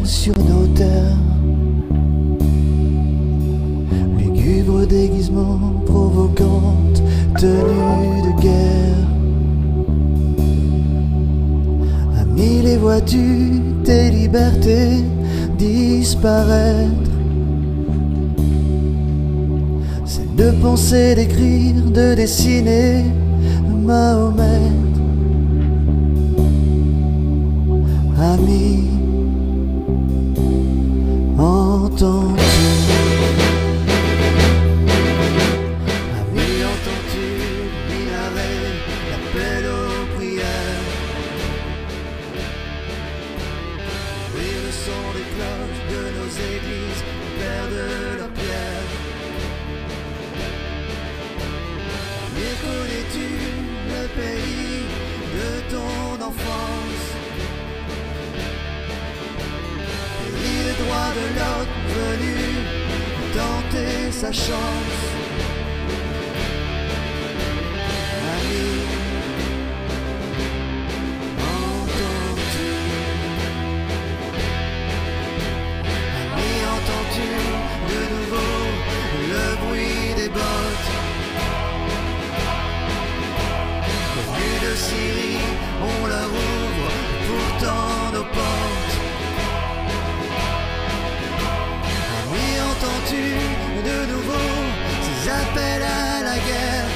Sur nos terres, lugubre déguisement provocante, tenue de guerre. Amis, les vois-tu tes libertés disparaître? C'est de penser, d'écrire, de dessiner Mahomet. Amis, entends-tu? Ami, entends-tu le minaret, l'appel aux prières? Oui, le son des cloches de nos églises perdent leur pierre. Mais connais-tu le pays de ton enfance? Le droit de l'autre venu tenter sa chance. Ami, entends-tu? Ami, entends-tu de nouveau le bruit des bottes? Venus de Syrie, on leur ouvre pourtant nos portes. Entends-tu de nouveau ces appels à la guerre?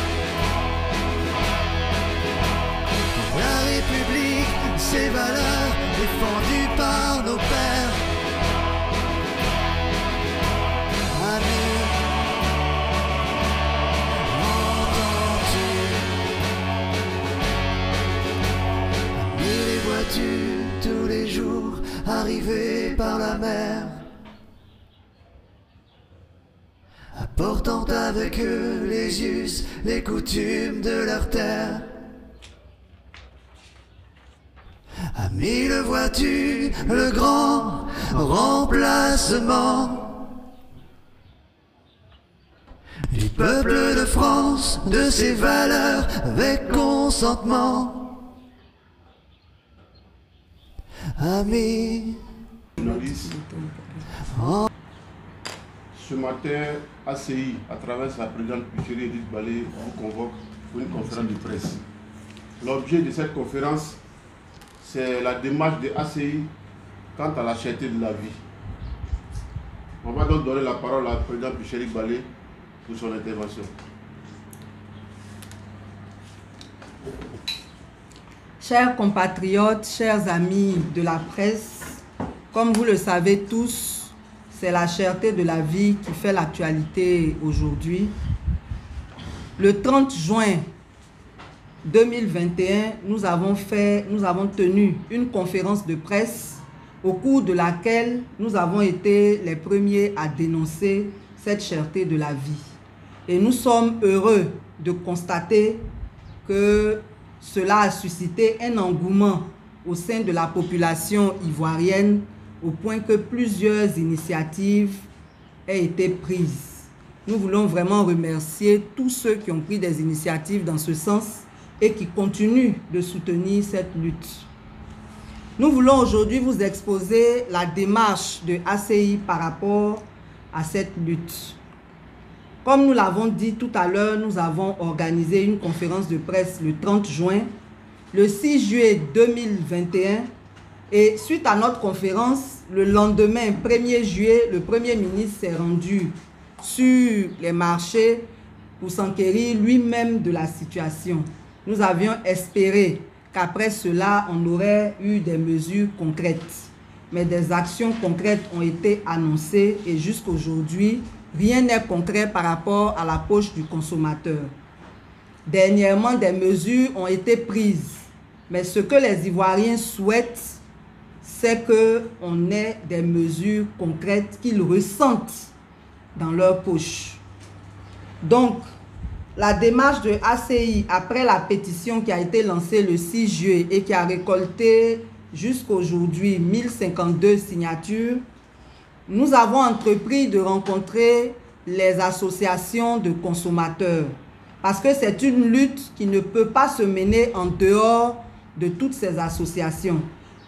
Pour la République, ces valeurs défendues par nos pères. Amis, entends-tu? Amis, les vois-tu tous les jours arriver par la mer? Apportant avec eux les us, les coutumes de leur terre. Ami, le vois-tu, le grand remplacement du peuple de France, de ses valeurs avec consentement. Ami, ce matin, ACI, à travers sa présidente Picheri Edith Ballé, vous convoque pour une conférence de presse. L'objet de cette conférence, c'est la démarche de ACI quant à la cherté de la vie. On va donc donner la parole à la présidente Picheri Ballé pour son intervention. Chers compatriotes, chers amis de la presse, comme vous le savez tous, c'est la cherté de la vie qui fait l'actualité aujourd'hui. Le 30 juin 2021, nous avons tenu une conférence de presse au cours de laquelle nous avons été les premiers à dénoncer cette cherté de la vie. Et nous sommes heureux de constater que cela a suscité un engouement au sein de la population ivoirienne au point que plusieurs initiatives aient été prises. Nous voulons vraiment remercier tous ceux qui ont pris des initiatives dans ce sens et qui continuent de soutenir cette lutte. Nous voulons aujourd'hui vous exposer la démarche de ACI par rapport à cette lutte. Comme nous l'avons dit tout à l'heure, nous avons organisé une conférence de presse le 30 juin, le 6 juillet 2021, et suite à notre conférence, le lendemain, 1er juillet, le Premier ministre s'est rendu sur les marchés pour s'enquérir lui-même de la situation. Nous avions espéré qu'après cela, on aurait eu des mesures concrètes. Mais des actions concrètes ont été annoncées et jusqu'aujourd'hui, rien n'est concret par rapport à la poche du consommateur. Dernièrement, des mesures ont été prises. Mais ce que les Ivoiriens souhaitent, c'est qu'on ait des mesures concrètes qu'ils ressentent dans leur poche. Donc, la démarche de ACI, après la pétition qui a été lancée le 6 juillet et qui a récolté jusqu'aujourd'hui 1052 signatures, nous avons entrepris de rencontrer les associations de consommateurs parce que c'est une lutte qui ne peut pas se mener en dehors de toutes ces associations.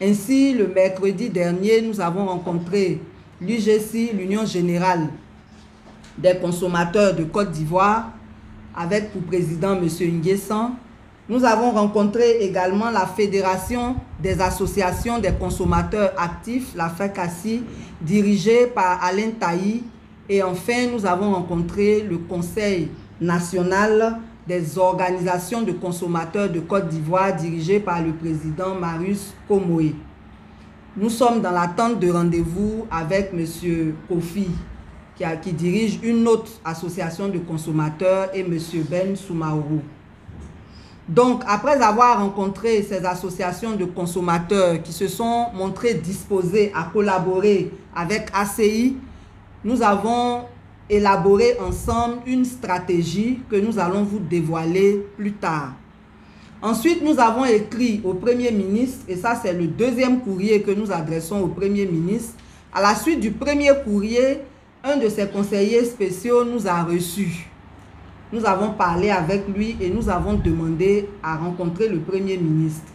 Ainsi, le mercredi dernier, nous avons rencontré l'UGC, l'Union Générale des Consommateurs de Côte d'Ivoire, avec pour président M. Nguessan. Nous avons rencontré également la Fédération des associations des consommateurs actifs, la FECASI, dirigée par Alain Tailly. Et enfin, nous avons rencontré le Conseil national des organisations de consommateurs de Côte d'Ivoire, dirigé par le président Marius Komoé. Nous sommes dans l'attente de rendez-vous avec M. Kofi, qui dirige une autre association de consommateurs, et M. Ben Soumaoro. Donc, après avoir rencontré ces associations de consommateurs qui se sont montrées disposées à collaborer avec ACI, nous avons élaboré ensemble une stratégie que nous allons vous dévoiler plus tard. Ensuite, nous avons écrit au Premier ministre, et ça c'est le deuxième courrier que nous adressons au Premier ministre. À la suite du premier courrier, un de ses conseillers spéciaux nous a reçus. Nous avons parlé avec lui et nous avons demandé à rencontrer le Premier ministre.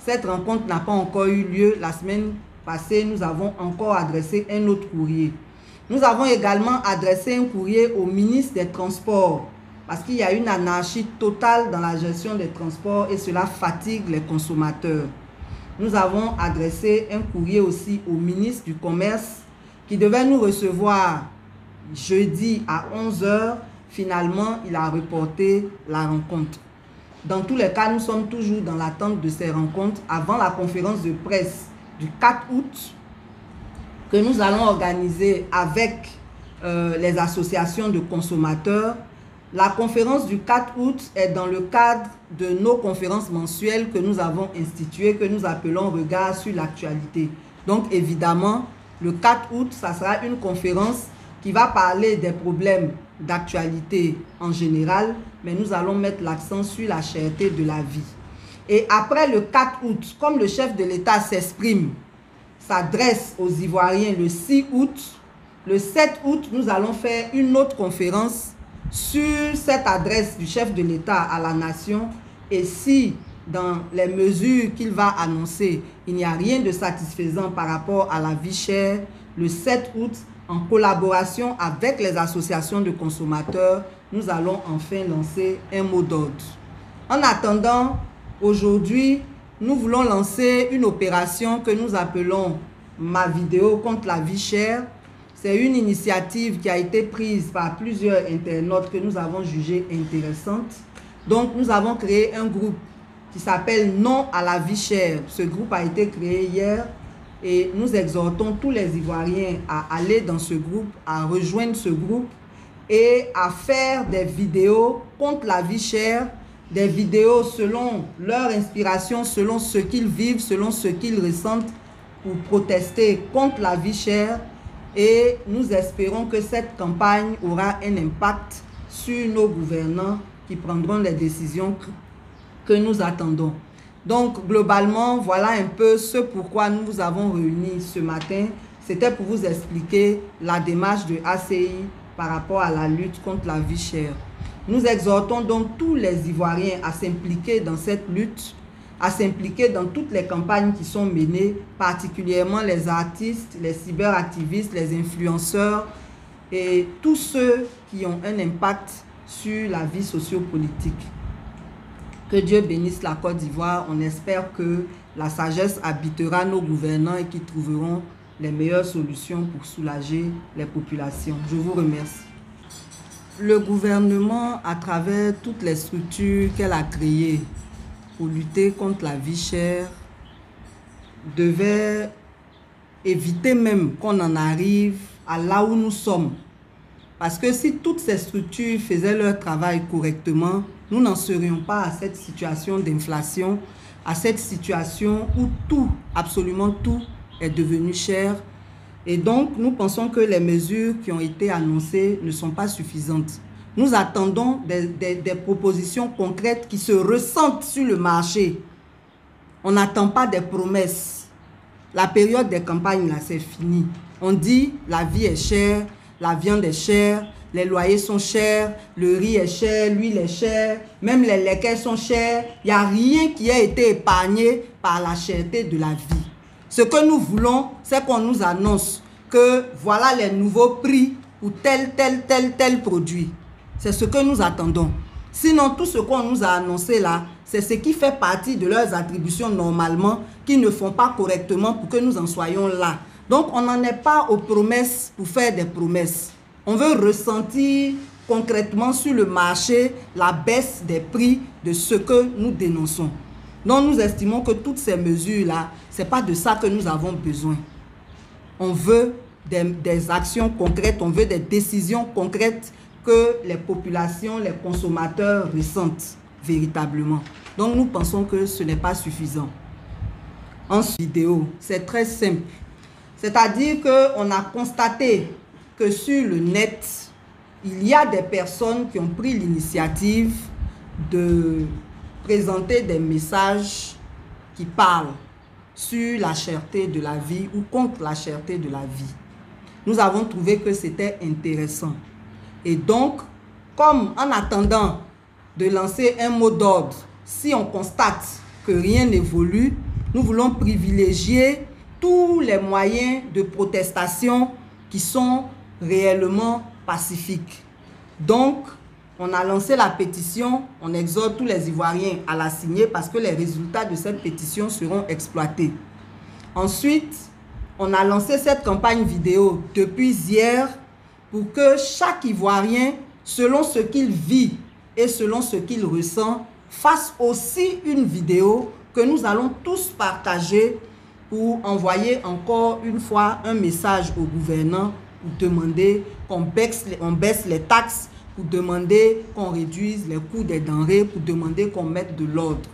Cette rencontre n'a pas encore eu lieu. La semaine passée, nous avons encore adressé un autre courrier. Nous avons également adressé un courrier au ministre des Transports parce qu'il y a une anarchie totale dans la gestion des transports et cela fatigue les consommateurs. Nous avons adressé un courrier aussi au ministre du Commerce qui devait nous recevoir jeudi à 11 h. Finalement, il a reporté la rencontre. Dans tous les cas, nous sommes toujours dans l'attente de ces rencontres avant la conférence de presse du 4 août que nous allons organiser avec les associations de consommateurs. La conférence du 4 août est dans le cadre de nos conférences mensuelles que nous avons instituées, que nous appelons Regard sur l'actualité. Donc évidemment, le 4 août, ça sera une conférence qui va parler des problèmes d'actualité en général, mais nous allons mettre l'accent sur la cherté de la vie. Et après le 4 août, comme le chef de l'État s'adresse aux Ivoiriens le 6 août, le 7 août, nous allons faire une autre conférence sur cette adresse du chef de l'État à la nation. Et si dans les mesures qu'il va annoncer, il n'y a rien de satisfaisant par rapport à la vie chère, le 7 août, en collaboration avec les associations de consommateurs, nous allons enfin lancer un mot d'ordre. En attendant, aujourd'hui, nous voulons lancer une opération que nous appelons Ma vidéo contre la vie chère. C'est une initiative qui a été prise par plusieurs internautes que nous avons jugée intéressante. Donc, nous avons créé un groupe qui s'appelle Non à la vie chère. Ce groupe a été créé hier. Et nous exhortons tous les Ivoiriens à aller dans ce groupe, à rejoindre ce groupe et à faire des vidéos contre la vie chère, des vidéos selon leur inspiration, selon ce qu'ils vivent, selon ce qu'ils ressentent pour protester contre la vie chère. Et nous espérons que cette campagne aura un impact sur nos gouvernants qui prendront les décisions que nous attendons. Donc, globalement, voilà un peu ce pourquoi nous vous avons réunis ce matin. C'était pour vous expliquer la démarche de ACI par rapport à la lutte contre la vie chère. Nous exhortons donc tous les Ivoiriens à s'impliquer dans cette lutte, à s'impliquer dans toutes les campagnes qui sont menées, particulièrement les artistes, les cyberactivistes, les influenceurs et tous ceux qui ont un impact sur la vie sociopolitique. Que Dieu bénisse la Côte d'Ivoire. On espère que la sagesse habitera nos gouvernants et qu'ils trouveront les meilleures solutions pour soulager les populations. Je vous remercie. Le gouvernement, à travers toutes les structures qu'elle a créées pour lutter contre la vie chère, devait éviter même qu'on en arrive à là où nous sommes. Parce que si toutes ces structures faisaient leur travail correctement, nous n'en serions pas à cette situation d'inflation, à cette situation où tout, absolument tout, est devenu cher. Et donc, nous pensons que les mesures qui ont été annoncées ne sont pas suffisantes. Nous attendons des propositions concrètes qui se ressentent sur le marché. On n'attend pas des promesses. La période des campagnes, là, c'est fini. On dit la vie est chère, la viande est chère, les loyers sont chers, le riz est cher, l'huile est chère, même les laits sont chers. Il n'y a rien qui a été épargné par la cherté de la vie. Ce que nous voulons, c'est qu'on nous annonce que voilà les nouveaux prix pour tel produit. C'est ce que nous attendons. Sinon, tout ce qu'on nous a annoncé là, c'est ce qui fait partie de leurs attributions normalement, qu'ils ne font pas correctement pour que nous en soyons là. Donc, on n'en est pas aux promesses pour faire des promesses. On veut ressentir concrètement sur le marché la baisse des prix de ce que nous dénonçons. Donc, nous estimons que toutes ces mesures-là, ce n'est pas de ça que nous avons besoin. On veut des actions concrètes, on veut des décisions concrètes que les populations, les consommateurs ressentent véritablement. Donc, nous pensons que ce n'est pas suffisant. En vidéo, c'est très simple. C'est-à-dire qu'on a constaté que sur le net, il y a des personnes qui ont pris l'initiative de présenter des messages qui parlent sur la cherté de la vie ou contre la cherté de la vie. Nous avons trouvé que c'était intéressant. Et donc, comme en attendant de lancer un mot d'ordre, si on constate que rien n'évolue, nous voulons privilégier tous les moyens de protestation qui sont réellement pacifiques. Donc, on a lancé la pétition, on exhorte tous les Ivoiriens à la signer parce que les résultats de cette pétition seront exploités. Ensuite, on a lancé cette campagne vidéo depuis hier pour que chaque Ivoirien, selon ce qu'il vit et selon ce qu'il ressent, fasse aussi une vidéo que nous allons tous partager pour envoyer encore une fois un message au gouvernant pour demander qu'on baisse les taxes, pour demander qu'on réduise les coûts des denrées, pour demander qu'on mette de l'ordre.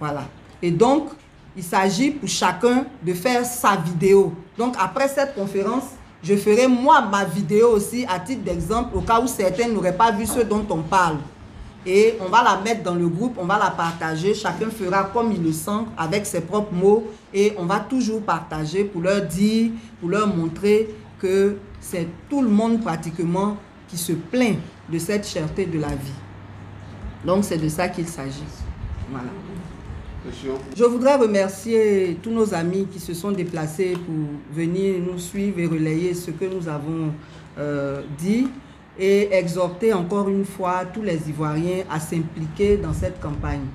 Voilà. Et donc, il s'agit pour chacun de faire sa vidéo. Donc, après cette conférence, je ferai moi ma vidéo aussi à titre d'exemple au cas où certains n'auraient pas vu ce dont on parle. Et on va la mettre dans le groupe, on va la partager. Chacun fera comme il le sent avec ses propres mots. Et on va toujours partager pour leur dire, pour leur montrer que c'est tout le monde pratiquement qui se plaint de cette cherté de la vie. Donc c'est de ça qu'il s'agit. Voilà. Je voudrais remercier tous nos amis qui se sont déplacés pour venir nous suivre et relayer ce que nous avons dit et exhorter encore une fois tous les Ivoiriens à s'impliquer dans cette campagne.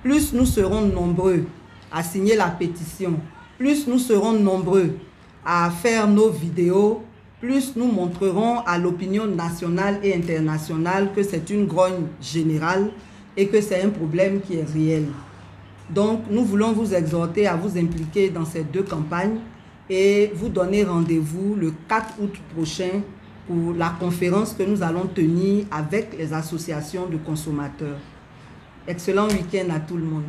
Plus nous serons nombreux à signer la pétition, plus nous serons nombreux à faire nos vidéos, plus nous montrerons à l'opinion nationale et internationale que c'est une grogne générale et que c'est un problème qui est réel. Donc, nous voulons vous exhorter à vous impliquer dans ces deux campagnes et vous donner rendez-vous le 4 août prochain pour la conférence que nous allons tenir avec les associations de consommateurs. Excellent week-end à tout le monde.